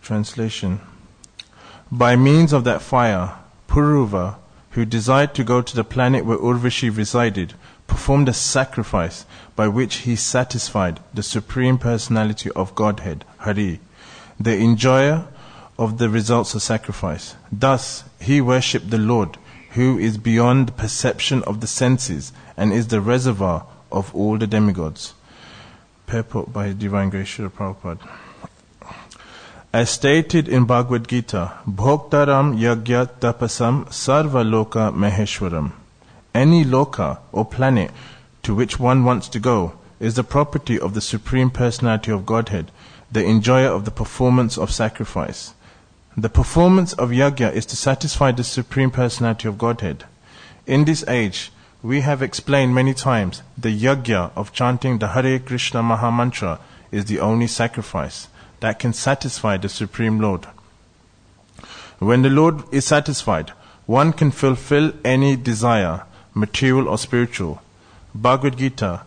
Translation. By means of that fire, Puruva, who desired to go to the planet where Urvashi resided, performed a sacrifice by which he satisfied the Supreme Personality of Godhead, Hari, the enjoyer of the results of sacrifice. Thus, he worshipped the Lord, who is beyond the perception of the senses and is the reservoir of all the demigods. Purport by His Divine Grace Srila Prabhupada. As stated in Bhagavad Gita, Bhoktaram Yagya Tapasam Sarva Loka Maheshwaram. Any loka or planet to which one wants to go is the property of the Supreme Personality of Godhead, the enjoyer of the performance of sacrifice. The performance of yagya is to satisfy the Supreme Personality of Godhead. In this age, we have explained many times, the yagya of chanting the Hare Krishna Maha Mantra is the only sacrifice that can satisfy the Supreme Lord. When the Lord is satisfied, one can fulfill any desire, material or spiritual. Bhagavad Gita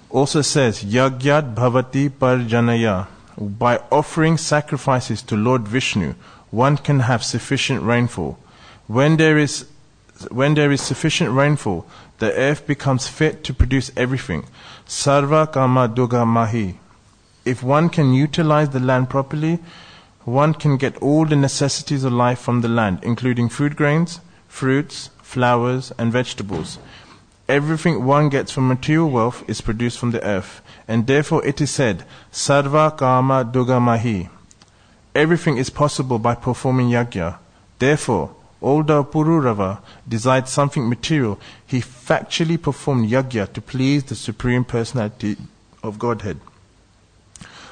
also says, Yagyat bhavati parjanaya. By offering sacrifices to Lord Vishnu, one can have sufficient rainfall. When there is sufficient rainfall, the earth becomes fit to produce everything. Sarva kama duga mahi. If one can utilize the land properly, one can get all the necessities of life from the land, including food grains, fruits, flowers, and vegetables. Everything one gets from material wealth is produced from the earth, and therefore it is said, Sarva Kama Duga Mahi. Everything is possible by performing yagya. Therefore, although Pururava desired something material, he factually performed yagya to please the Supreme Personality of Godhead.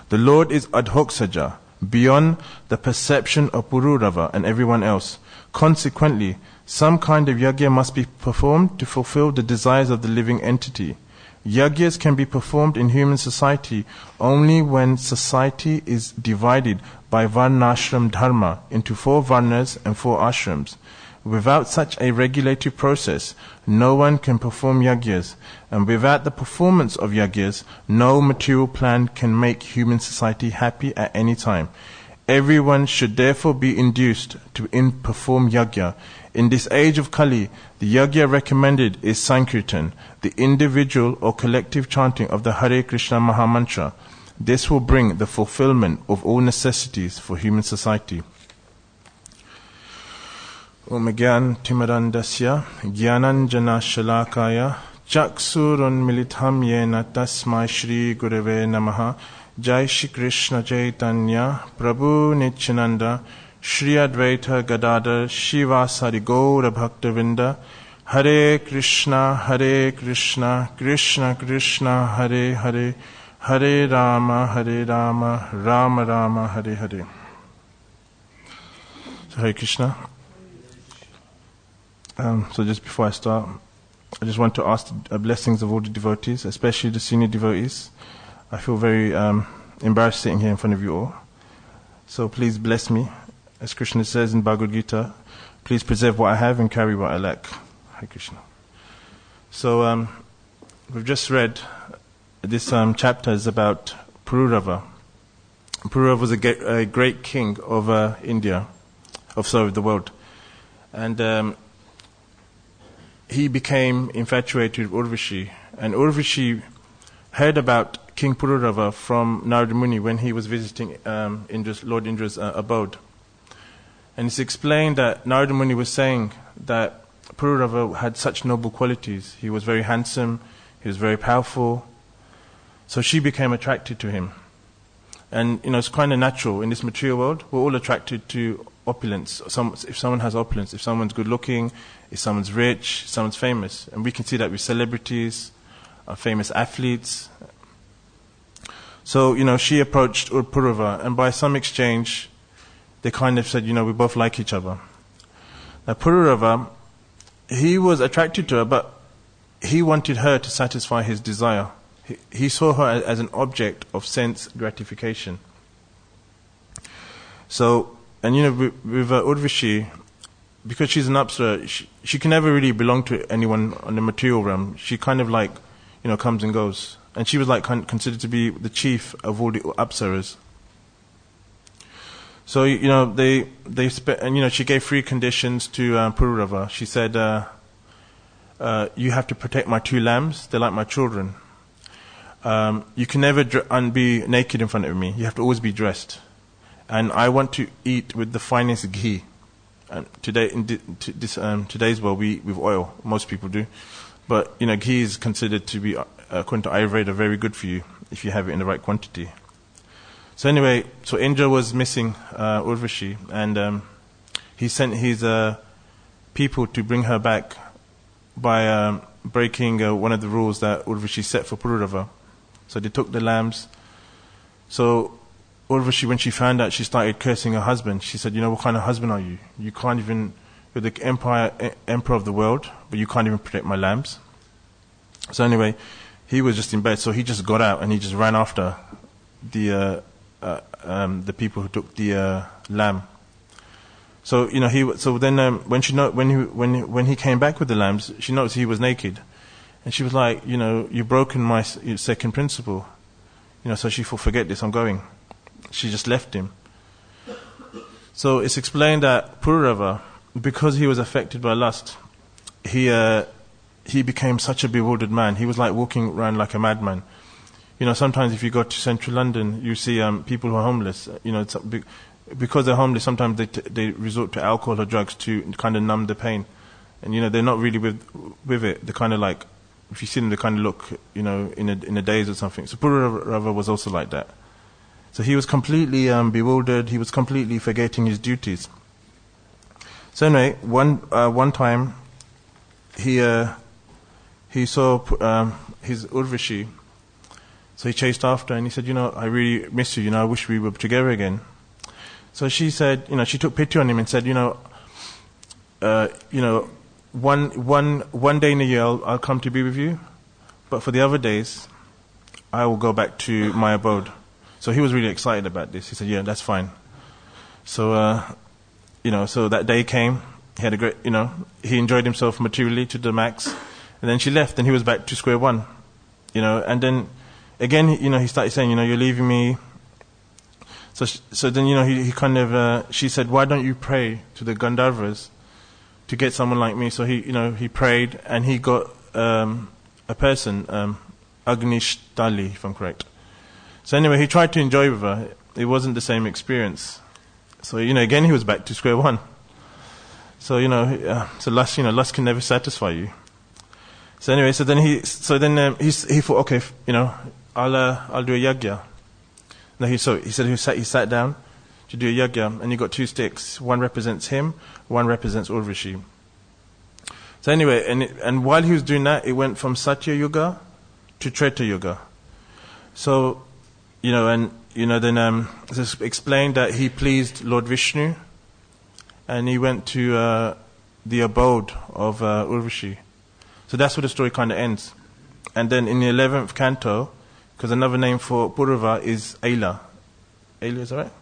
The Lord is adhoksaja, beyond the perception of Pururava and everyone else. Consequently, some kind of yagya must be performed to fulfill the desires of the living entity. Yagyas can be performed in human society only when society is divided by varnashram dharma into 4 varnas and 4 ashrams. Without such a regulative process, no one can perform yagyas, and without the performance of yagyas, no material plan can make human society happy at any time. Everyone should therefore be induced to perform yagya. In this age of Kali, the yagya recommended is Sankirtan, the individual or collective chanting of the Hare Krishna Maha Mantra. This will bring the fulfillment of all necessities for human society. Om Gyan Timarandasya Gyananjana Shalakaya Chaksurun Militham Yena Tasmai Shri Gurave Namaha. Jai Shri Krishna Chaitanya Prabhu Nityananda Shri Advaita Gadadhar Shivasari Gaura Bhaktavinda. Hare Krishna Krishna Krishna Hare Hare, Hare Rama Rama Rama Hare Hare. So Hare Krishna. So just before I start, I just want to ask the blessings of all the devotees, especially the senior devotees. I feel very embarrassed sitting here in front of you all. So please bless me. As Krishna says in Bhagavad Gita, please preserve what I have and carry what I lack. Hare Krishna. So we've just read this chapter is about Pururava. Pururava was a great king of India, the world. And he became infatuated with Urvashi. And Urvashi heard about King Pururava from Narada Muni when he was visiting Lord Indra's abode. And it's explained that Narada Muni was saying that Pururava had such noble qualities. He was very handsome, he was very powerful. So she became attracted to him. And it's kind of natural in this material world. We're all attracted to opulence. If someone has opulence, if someone's good looking, if someone's rich, if someone's famous. And we can see that with celebrities, famous athletes. So, she approached Pururava, and by some exchange, they kind of said, we both like each other. Now, Pururava, he was attracted to her, but he wanted her to satisfy his desire. He saw her as an object of sense gratification. So, and with Urvashi, because she's an Apsara, she can never really belong to anyone on the material realm. She kind of comes and goes. And she was considered to be the chief of all the Apsaras. So, and she gave 3 conditions to Pururava. She said, you have to protect my 2 lambs. They're like my children. You can never be naked in front of me. You have to always be dressed. And I want to eat with the finest ghee. And today, in today's world, we with oil. Most people do. But, ghee is considered to be, according to Ayurveda, very good for you if you have it in the right quantity. So anyway, Indra was missing Urvashi, and he sent his people to bring her back by breaking one of the rules that Urvashi set for Pururava. So they took the lambs. So Urvashi, when she found out, she started cursing her husband. She said, what kind of husband are you? You can't even, you're the emperor of the world, but you can't even protect my lambs. So anyway, he was just in bed, so he just got out and he just ran after the people who took the lamb. So when he came back with the lambs, she noticed he was naked, and she was like, you've broken my second principle. So she thought, forget this, I'm going. She just left him. So it's explained that Pururava, because he was affected by lust, he became such a bewildered man. He was like walking around like a madman. Sometimes if you go to central London, you see people who are homeless. Because they're homeless, sometimes they resort to alcohol or drugs to kind of numb the pain. And, they're not really with it. They're kind of like, if you see them, they kind of look, in a daze or something. So Pururava was also like that. So he was completely bewildered. He was completely forgetting his duties. So anyway, one time, he saw his Urvashi. So he chased after her and he said, I really miss you, I wish we were together again. So she said, she took pity on him and said, one day in a year I'll come to be with you, but for the other days, I will go back to my abode. So he was really excited about this. He said, yeah, that's fine. So, so that day came, he had a great, he enjoyed himself materially to the max, and then she left and he was back to square one, and then, again, he started saying, you're leaving me. So then, he kind of, she said, why don't you pray to the Gandharvas to get someone like me? So he prayed and he got a person, Agnishtali, if I'm correct. So anyway, he tried to enjoy with her. It wasn't the same experience. So, again, he was back to square one. So, so lust can never satisfy you. So anyway, he thought, okay, I'll do a yagya. No, he said he sat down to do a yagya, and he got 2 sticks. One represents him, one represents Urvashi. So anyway, and while he was doing that, it went from Satya Yuga to Treta Yuga. So, then it's explained that he pleased Lord Vishnu, and he went to the abode of Urvashi. So that's where the story kind of ends. And then in the 11th canto, because another name for Pururava is Aila. Aila, is that right?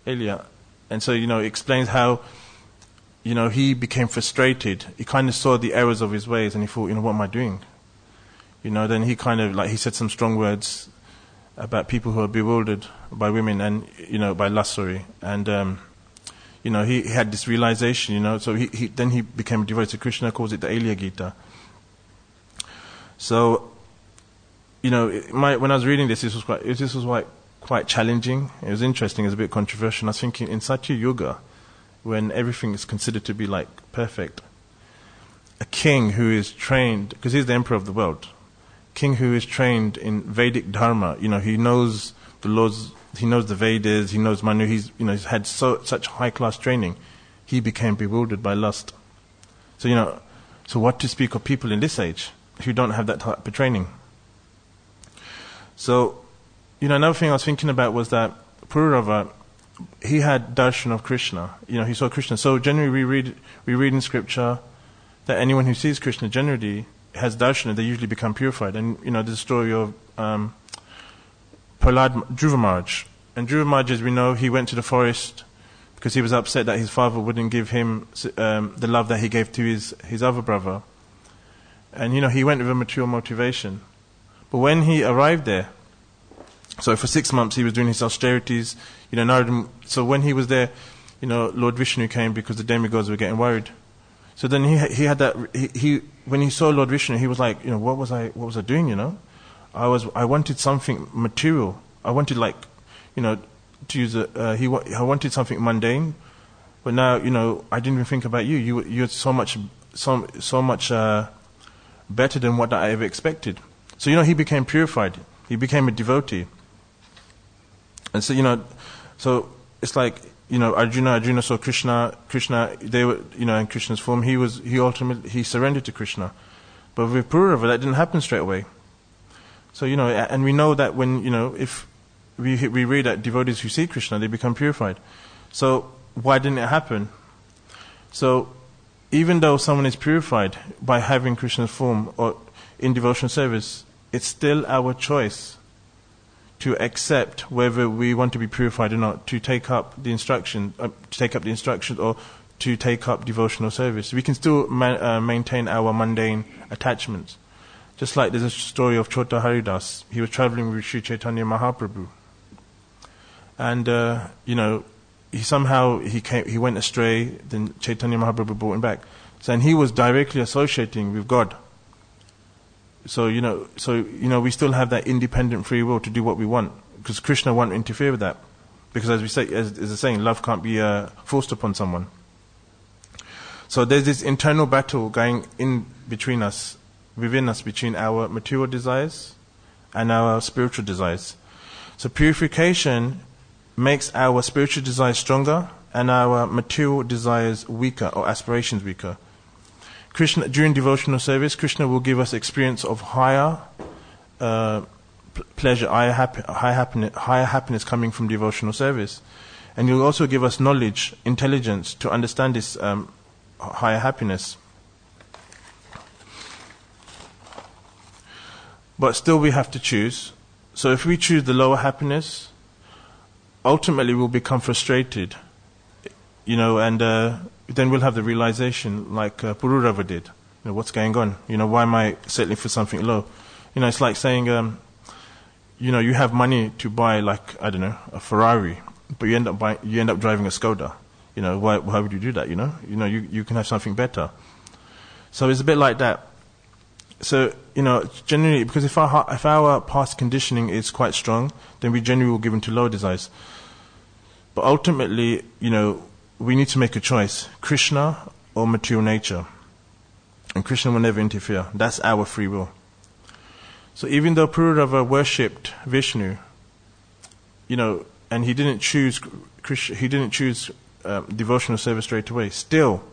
Aila. And so, it explains how, he became frustrated. He kind of saw the errors of his ways and he thought, what am I doing? Then he kind of, he said some strong words about people who are bewildered by women and, by lust, sorry. And, he had this realization, so then he became devoted to Krishna, calls it the Aila Gita. So, when I was reading this, this was quite challenging. It was interesting. It was a bit controversial. I was thinking, in Satya Yuga, when everything is considered to be perfect, a king who is trained, because he's the emperor of the world, king who is trained in Vedic Dharma, he knows the laws, he knows the Vedas, he knows Manu, he's had such high class training, he became bewildered by lust. So so what to speak of people in this age who don't have that type of training? So, another thing I was thinking about was that Pururava, he had darshan of Krishna. He saw Krishna. So generally we read in scripture that anyone who sees Krishna generally has darshan, they usually become purified. And, there's a story of Prahlad, Dharmaraja. And Dharmaraja, as we know, he went to the forest because he was upset that his father wouldn't give him the love that he gave to his other brother. And, he went with a material motivation. But when he arrived there, So for 6 months he was doing his austerities. So when he was there, Lord Vishnu came because the demigods were getting worried. So then he had that. He when he saw Lord Vishnu, he was like, what was I doing? I wanted something material. I wanted to use I wanted something mundane. But now, I didn't even think about you. You're so much better than what I ever expected. So, he became purified. He became a devotee. And so, so it's like, Arjuna saw Krishna, they were, in Krishna's form, he surrendered to Krishna. But with Pururava, that didn't happen straight away. So, and we know that when, if we read that devotees who see Krishna, they become purified. So, why didn't it happen? So, even though someone is purified by having Krishna's form or in devotional service, it's still our choice to accept whether we want to be purified or not, to take up the instructions, or to take up devotional service. We can still maintain our mundane attachments. Just like there's a story of Chota Haridas. He was traveling with Sri Chaitanya Mahaprabhu. And, he went astray, then Chaitanya Mahaprabhu brought him back. So, and he was directly associating with God. So, we still have that independent free will to do what we want, because Krishna won't interfere with that. Because as we say, as the saying, love can't be forced upon someone. So there's this internal battle going within us, between our material desires and our spiritual desires. So purification makes our spiritual desires stronger and our material desires weaker, or aspirations weaker. Krishna, during devotional service, Krishna will give us experience of higher pleasure, higher happiness coming from devotional service. And He will also give us knowledge, intelligence to understand this higher happiness. But still we have to choose. So if we choose the lower happiness, ultimately we'll become frustrated, and then we'll have the realization, like Pururava did. What's going on? Why am I settling for something low? It's like saying, you have money to buy, a Ferrari, but you end up driving a Skoda. Why would you do that? You can have something better. So it's a bit like that. So, generally, because if our past conditioning is quite strong, then we generally will give in to lower desires. But ultimately, we need to make a choice: Krishna or material nature. And Krishna will never interfere. That's our free will. So even though Pururava worshipped Vishnu, and he didn't choose devotional service straight away, still,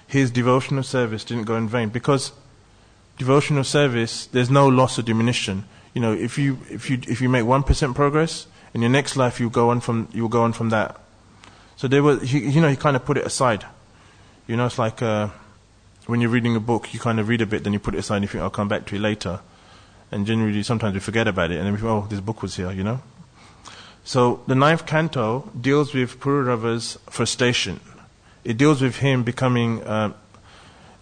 his devotional service didn't go in vain, because devotional service, there's no loss or diminution. If you make 1% progress, in your next life you'll go on from that. So he kind of put it aside. It's like when you're reading a book, you kind of read a bit, then you put it aside and you think, I'll come back to it later. And generally sometimes we forget about it, and then we think, oh, this book was here, So the 9th canto deals with Pururava's frustration. It deals with him becoming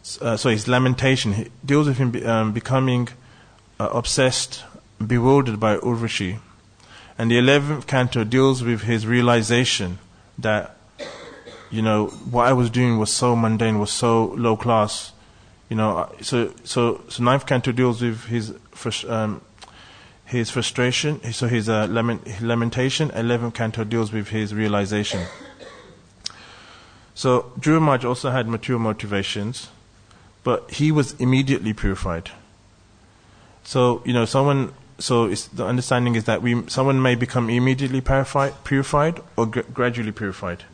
his lamentation. It deals with him becoming obsessed, bewildered by Urvashi. And the 11th canto deals with his realization that, what I was doing was so mundane, was so low class. So 9th canto deals with his frustration, so his lamentation. 11th canto deals with his realization. So Dhruva Maharaj also had material motivations, but he was immediately purified. So the understanding is that someone may become immediately purified or gradually purified,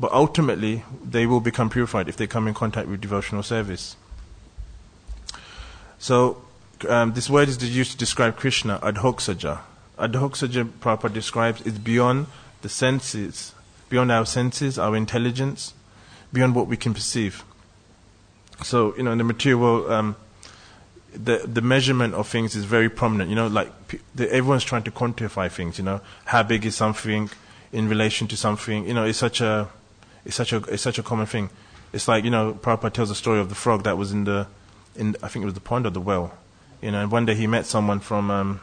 but ultimately they will become purified if they come in contact with devotional service. So this word is used to describe Krishna, adhoksaja. Adhoksaja, Prabhupada describes, is beyond the senses, beyond our senses, our intelligence, beyond what we can perceive. So, in the material world, the measurement of things is very prominent. Everyone's trying to quantify things. How big is something in relation to something? It's such a common thing. It's like, Prabhupada tells a story of the frog that was I think it was the pond or the well. And one day he met someone from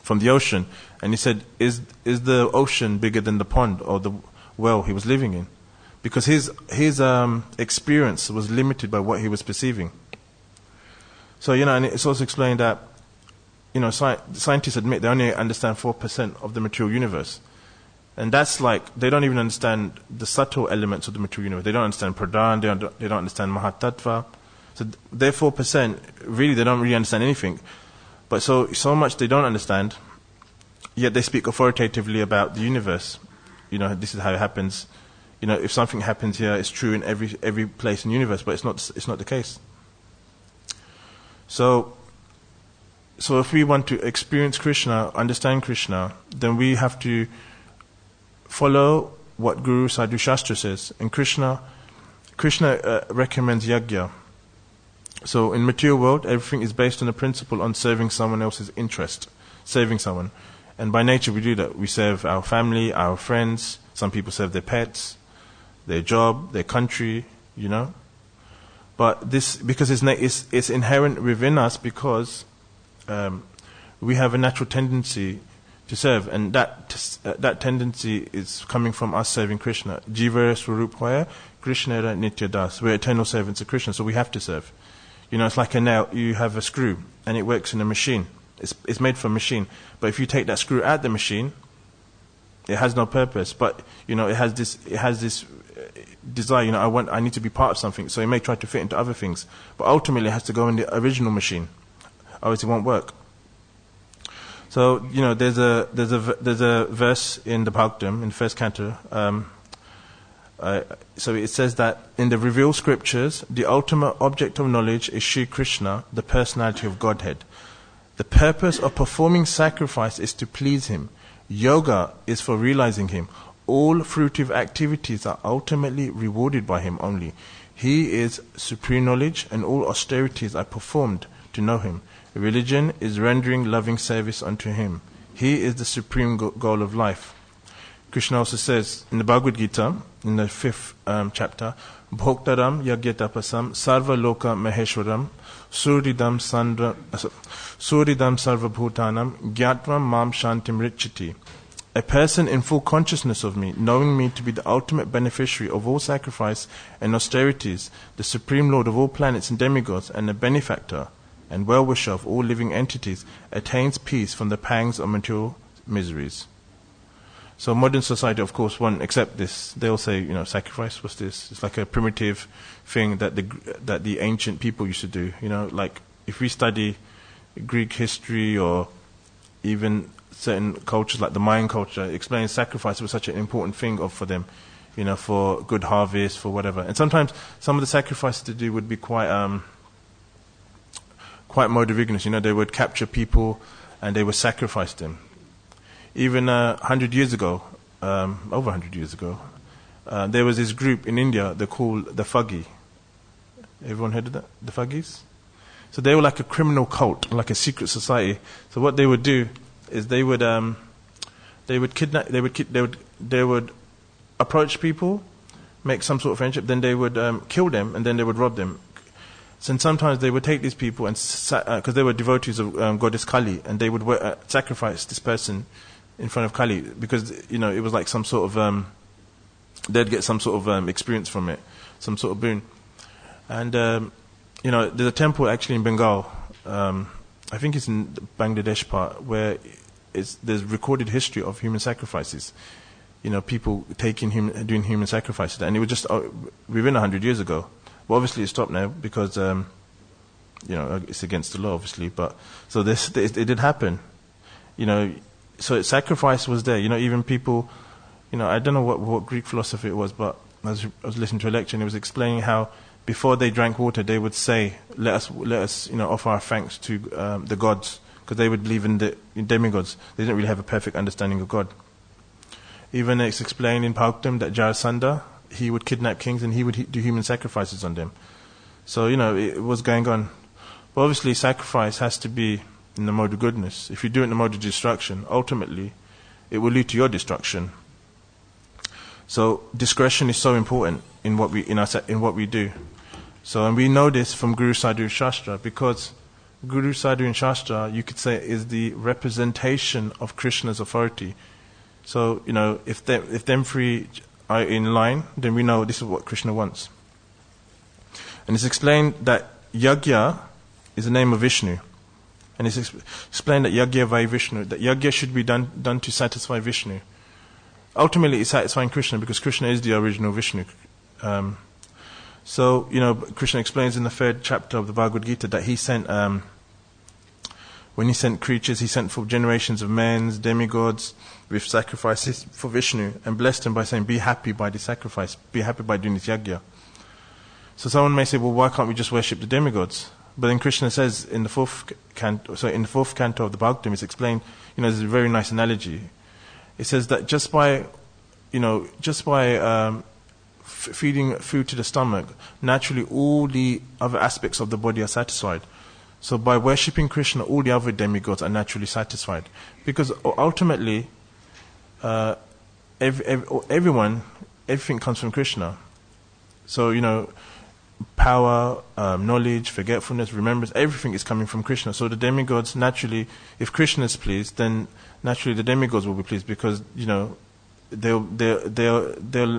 from the ocean, and he said, is the ocean bigger than the pond or the well he was living in? Because his experience was limited by what he was perceiving. So, and it's also explained that, scientists admit they only understand 4% of the material universe. And that's like, they don't even understand the subtle elements of the material universe. They don't understand Pradhan, they don't understand Mahatattva. So their 4%, really, they don't really understand anything. But so much they don't understand, yet they speak authoritatively about the universe. This is how it happens. If something happens here, it's true in every place in the universe, but it's not the case. So if we want to experience Krishna, understand Krishna, then we have to follow what Guru Sadhu Shastra says. And Krishna recommends yajna. So in material world, everything is based on the principle on serving someone else's interest, saving someone. And by nature we do that. We serve our family, our friends. Some people serve their pets, their job, their country, But this, because it's inherent within us, because we have a natural tendency to serve, and that tendency is coming from us serving Krishna. Jiva Swarupaya, Krishna Nitya Das. We're eternal servants of Krishna, so we have to serve. It's like a nail. You have a screw, and it works in a machine. It's made from a machine. But if you take that screw out the machine, it has no purpose. But it has this desire. I need to be part of something. So it may try to fit into other things, but ultimately it has to go in the original machine, otherwise it won't work. So there's a verse in the Bhagavatam in the first canto. So it says that in the revealed scriptures, the ultimate object of knowledge is Shri Krishna, the personality of Godhead. The purpose of performing sacrifice is to please Him. Yoga is for realizing Him. All fruitive activities are ultimately rewarded by Him only. He is supreme knowledge, and all austerities are performed to know Him. Religion is rendering loving service unto Him. He is the supreme goal of life. Krishna also says in the Bhagavad Gita, in the 5th chapter, Bhoktaram Yagyatapasam Sarva Loka Maheshwaram Suridam Sarvabhutanam Gyatvam Mam Shantim Richati. A person in full consciousness of me, knowing me to be the ultimate beneficiary of all sacrifice and austerities, the supreme lord of all planets and demigods, and the benefactor and well-wisher of all living entities, attains peace from the pangs of material miseries. So modern society, of course, won't accept this. They'll say, sacrifice, what's this? It's like a primitive thing that the ancient people used to do. Like if we study Greek history or even certain cultures like the Mayan culture, explaining sacrifice was such an important thing for them, for good harvest, for whatever. And sometimes some of the sacrifices to do would be quite mode of ignorance. They would capture people and they would sacrifice them. Even 100 years ago, over 100 years ago, there was this group in India, they're called the Thuggi. Everyone heard of that? The Thuggis? So they were like a criminal cult, like a secret society. So what they would do is they would approach people, make some sort of friendship, then they would kill them, and then they would rob them. So sometimes they would take these people and because they were devotees of goddess Kali, and they would sacrifice this person in front of Kali, because it was like some sort of they'd get some sort of experience from it, some sort of boon. And there's a temple actually in Bengal, I think it's in the Bangladesh part, where there's recorded history of human sacrifices. People doing human sacrifices, and it was just within 100 years ago. But obviously it stopped now because it's against the law, obviously. But so it did happen. So sacrifice was there. Even people, I don't know what Greek philosophy it was, but I was listening to a lecture and it was explaining how before they drank water they would say, let us offer our thanks to the gods, because they would believe in demigods. They didn't really have a perfect understanding of God. Even it's explained in Bhagavatam that Jarasandha, he would kidnap kings and he would do human sacrifices on them. So it was going on. But obviously sacrifice has to be in the mode of goodness. If you do it in the mode of destruction, ultimately it will lead to your destruction. So discretion is so important in what we do. So, and we know this from Guru Sadhu Shastra, because Guru, Sadhu and Shastra, you could say, is the representation of Krishna's authority. So, if them three are in line, then we know this is what Krishna wants. And it's explained that Yagya is the name of Vishnu. And it's explained that Yagya Vai Vishnu, that Yagya should be done to satisfy Vishnu. Ultimately, it's satisfying Krishna because Krishna is the original Vishnu. So, Krishna explains in the 3rd chapter of the Bhagavad Gita that he sent, when he sent creatures, he sent for generations of men, demigods, with sacrifices for Vishnu, and blessed them by saying, be happy by the sacrifice, be happy by doing this yagya. So someone may say, well, why can't we just worship the demigods? But then Krishna says in the 4th canto of the Bhagavatam, it's explained, there's a very nice analogy. It says that just by feeding food to the stomach, naturally all the other aspects of the body are satisfied. So by worshipping Krishna, all the other demigods are naturally satisfied. Because ultimately, everything comes from Krishna. So, power, knowledge, forgetfulness, remembrance, everything is coming from Krishna. So the demigods, naturally, if Krishna is pleased, then naturally the demigods will be pleased because, they'll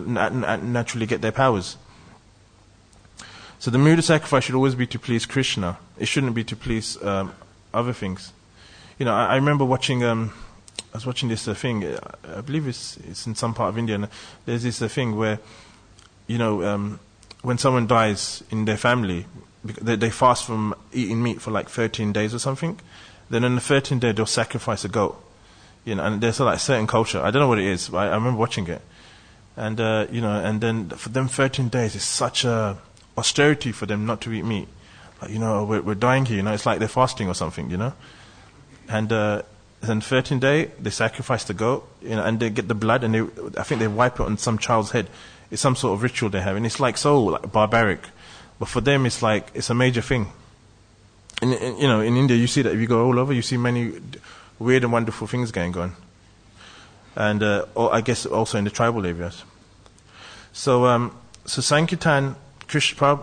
naturally get their powers. So the mood of sacrifice should always be to please Krishna. It shouldn't be to please other things. I remember watching. I was watching this thing. I believe it's in some part of India. And there's this thing where, when someone dies in their family, they fast from eating meat for like 13 days or something. Then on the 13th day they'll sacrifice a goat. And there's like a certain culture. I don't know what it is, but I remember watching it. And and then for them 13 days it's such a austerity for them not to eat meat. Like, we're dying here. It's like they're fasting or something. And then 13th day they sacrifice the goat. And they get the blood and I think they wipe it on some child's head. It's some sort of ritual they have, and it's like so like barbaric. But for them, it's like it's a major thing. In India, you see that if you go all over, you see many weird and wonderful things going on. And I guess also in the tribal areas. So Sankirtan, Krishna,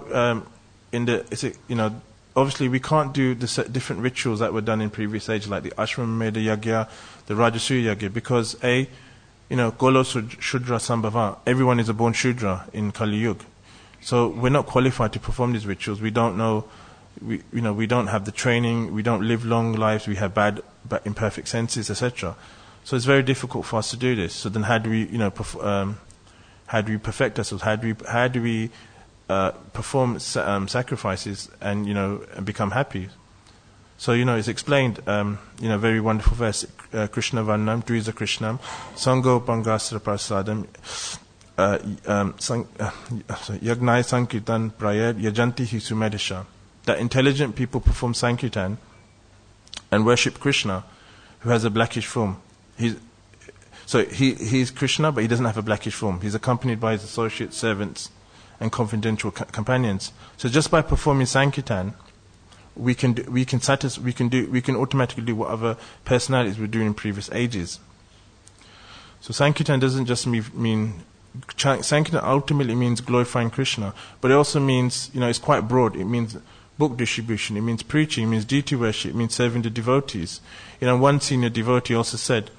obviously we can't do the different rituals that were done in previous ages, like the Ashwamedha Yagya, the Rajasuya Yagya, because Golo Shudra Sambhava, everyone is a born Shudra in Kali Yuga. So we're not qualified to perform these rituals. We don't know, we don't have the training, we don't live long lives, we have bad imperfect senses, etc. So it's very difficult for us to do this. So then how do we, how do we perfect ourselves? How do we perform sacrifices and, and become happy? So, it's explained, very wonderful verse, Krishna Varnam, Dviza Krishnam, Sango Pangasra Prasadam, Yagnai Sankirtan Prayad, Yajanti Hisumedisha. That intelligent people perform Sankirtan and worship Krishna, who has a blackish form. He's Krishna, but he doesn't have a blackish form. He's accompanied by his associates, servants, and confidential companions. So just by performing Sankirtan, we can automatically do what other personalities were doing in previous ages. So Sankirtan doesn't just mean Sankirtan ultimately means glorifying Krishna, but it also means, it's quite broad. It means book distribution, it means preaching, it means deity worship, it means serving the devotees. One senior devotee also said,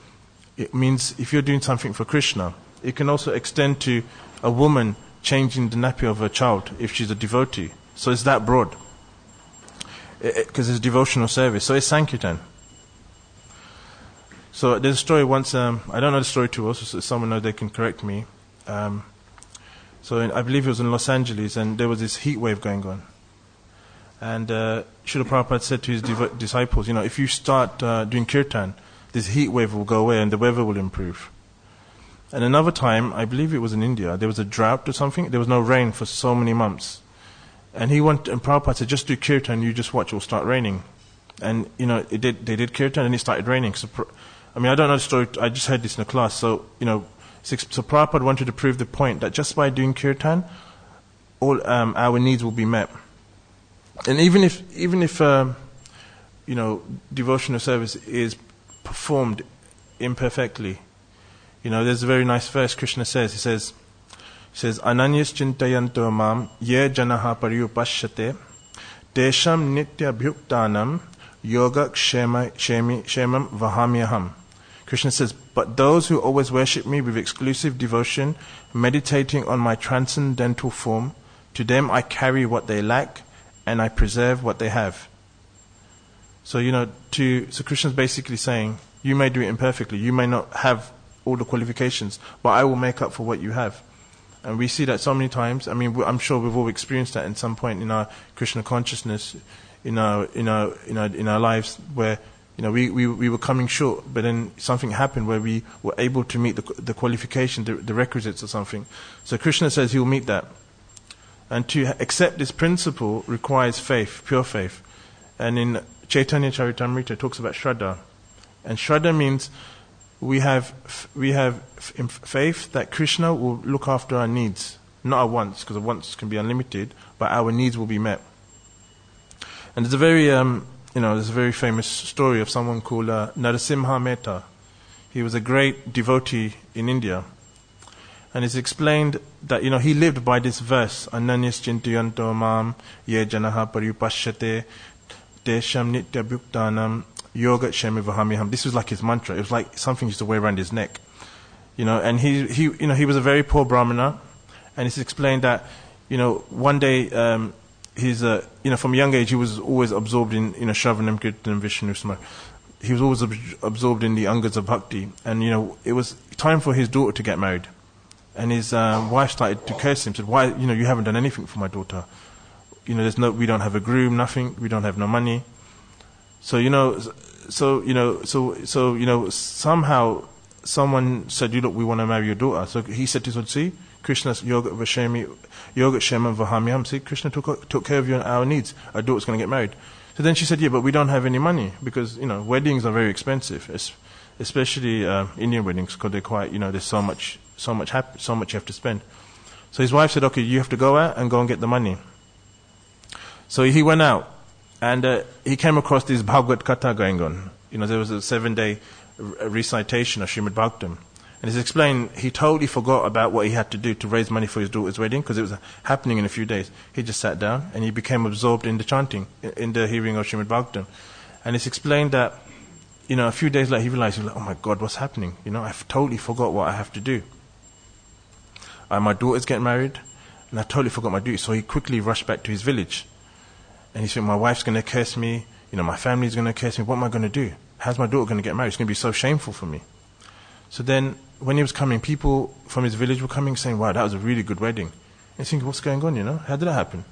it means if you're doing something for Krishna, it can also extend to a woman changing the nappy of her child if she's a devotee. So it's that broad. Because it's devotional service. So it's Sankirtan. So there's a story once, I don't know the story too well, so if someone knows they can correct me. I believe it was in Los Angeles, and there was this heat wave going on. And Srila Prabhupada said to his disciples, if you start doing kirtan, this heat wave will go away and the weather will improve. And another time, I believe it was in India, there was a drought or something. There was no rain for so many months. And Prabhupada said, just do kirtan, you just watch, it will start raining. And, they did kirtan and it started raining. So, I don't know the story, I just heard this in a class. So, so Prabhupada wanted to prove the point that just by doing kirtan, all our needs will be met. And even if devotional service is performed imperfectly, there's a very nice verse Krishna says. He says, Ananyas chintayanto mam ye janaha paryupashyate Desham nitya bhuktanam yoga shemam vahamyaham. Krishna says, but those who always worship me with exclusive devotion, meditating on my transcendental form, to them I carry what they lack and I preserve what they have. So, so Krishna's basically saying, you may do it imperfectly, you may not have all the qualifications, but I will make up for what you have. And we see that so many times. I mean, I'm sure we've all experienced that in some point in our Krishna consciousness, in our lives, where we were coming short, but then something happened where we were able to meet the qualification, the requisites or something. So Krishna says he will meet that. And to accept this principle requires faith, pure faith. And in Chaitanya Charitamrita it talks about Shraddha. And Shraddha means we have faith that Krishna will look after our needs. Not our wants, because our wants can be unlimited, but our needs will be met. And there's a very famous story of someone called Narasimha Mehta. He was a great devotee in India. And it's explained that, he lived by this verse, Ananyas Chintayanto Mam Ye Janaha Paripashyate Desham Nitya Bhuktanam Yoga Shemi Vahamyaham. This was like his mantra. It was like something he used to wear around his neck. And he was a very poor brahmana. And it's explained that, one day, from a young age, he was always absorbed in, Shravanam, Kirtanam, Vishnu, Sma. He was always absorbed in the angas of bhakti. And, it was time for his daughter to get married. And his wife started to curse him, said, why, you haven't done anything for my daughter. We don't have a groom, nothing, we don't have no money. So, somehow someone said, look, we want to marry your daughter. So he said to his wife, see, Krishna's yoga shema vahamyam. See, Krishna took care of our needs. Our daughter's going to get married. So then she said, yeah, but we don't have any money because, weddings are very expensive, especially Indian weddings, because they're quite, there's so much you have to spend. So his wife said, okay, you have to go out and go and get the money. So he went out and he came across this Bhagavad Katha going on. There was a 7-day recitation of Srimad Bhagavatam. And it's explained, he totally forgot about what he had to do to raise money for his daughter's wedding, because it was happening in a few days. He just sat down and he became absorbed in the chanting, in the hearing of Srimad Bhagavatam. And it's explained that, a few days later he realized, oh my God, what's happening? I've totally forgot what I have to do. My daughter's getting married, and I totally forgot my duty. So he quickly rushed back to his village. And he said, my wife's going to curse me, my family's going to curse me, what am I going to do? How's my daughter going to get married? It's going to be so shameful for me. So then, when he was coming, people from his village were coming saying, wow, that was a really good wedding. And he's thinking, what's going on, How did that happen?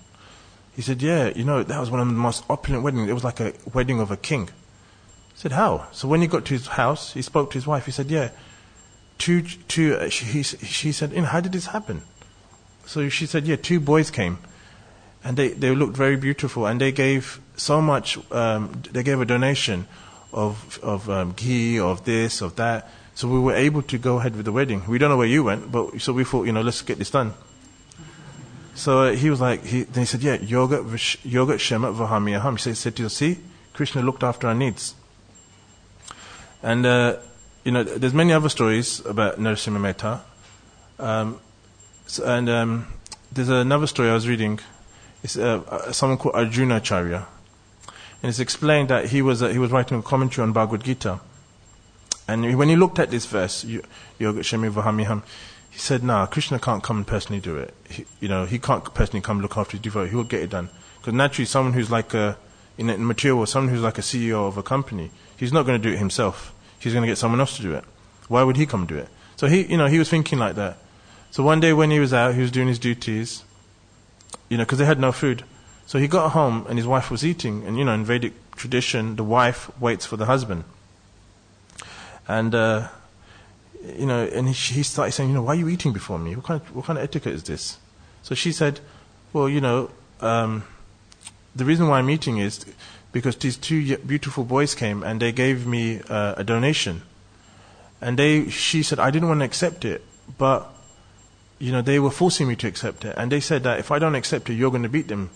He said, yeah, that was one of the most opulent weddings. It was like a wedding of a king. He said, how? So when he got to his house, he spoke to his wife. He said, yeah, she said, how did this happen? So she said, yeah, 2 boys came. And they looked very beautiful. And they gave so much, they gave a donation of ghee, of this, of that. So we were able to go ahead with the wedding. We don't know where you went, but so we thought, let's get this done. So he was like, then he said, yeah, yoga shema vahamyaham. He said to us, see, Krishna looked after our needs. And, there's many other stories about Narasimha Mehta. There's another story I was reading. It's someone called Arjuna Acharya. And it's explained that he was writing a commentary on Bhagavad Gita. And when he looked at this verse, Yoga Shemi Vahamyaham, he said, nah, Krishna can't come and personally do it. He can't personally come look after his devotee. He will get it done. Because naturally, someone who's like in material world, someone who's like a CEO of a company, he's not going to do it himself. He's going to get someone else to do it. Why would he come do it? So he was thinking like that. So one day when he was out, he was doing his duties, because they had no food. So he got home and his wife was eating. And, in Vedic tradition, the wife waits for the husband. And, and he started saying, why are you eating before me? What kind of etiquette is this? So she said, well, the reason why I'm eating is because these 2 beautiful boys came and they gave me a donation. And she said, I didn't want to accept it, but, they were forcing me to accept it. And they said that if I don't accept it, you're going to beat them.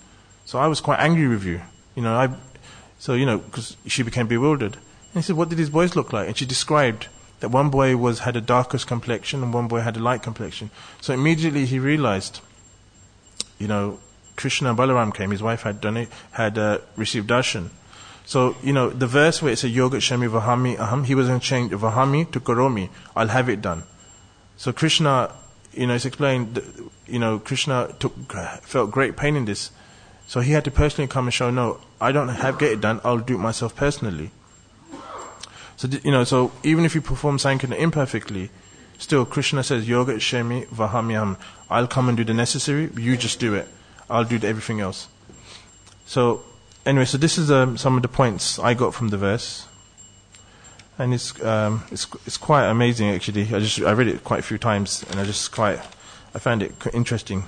So I was quite angry with you. Because she became bewildered. And he said, what did these boys look like? And she described that one boy had a darkest complexion and one boy had a light complexion. So immediately he realized, Krishna and Balaram came, his wife had received darshan. So, the verse where it said Yoga Shami Vahami Aham, he was going to change Vahami to Karomi. I'll have it done. So Krishna, it's explained, Krishna felt great pain in this. So he had to personally come and show, no, I don't get it done, I'll do it myself personally. So, so even if you perform Sankirtan imperfectly, still Krishna says, Yoga Shami Vahamyam, I'll come and do the necessary, you just do it. I'll do everything else. So, anyway, so this is some of the points I got from the verse. And it's quite amazing actually. I read it quite a few times and I found it interesting.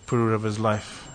Pururava's life.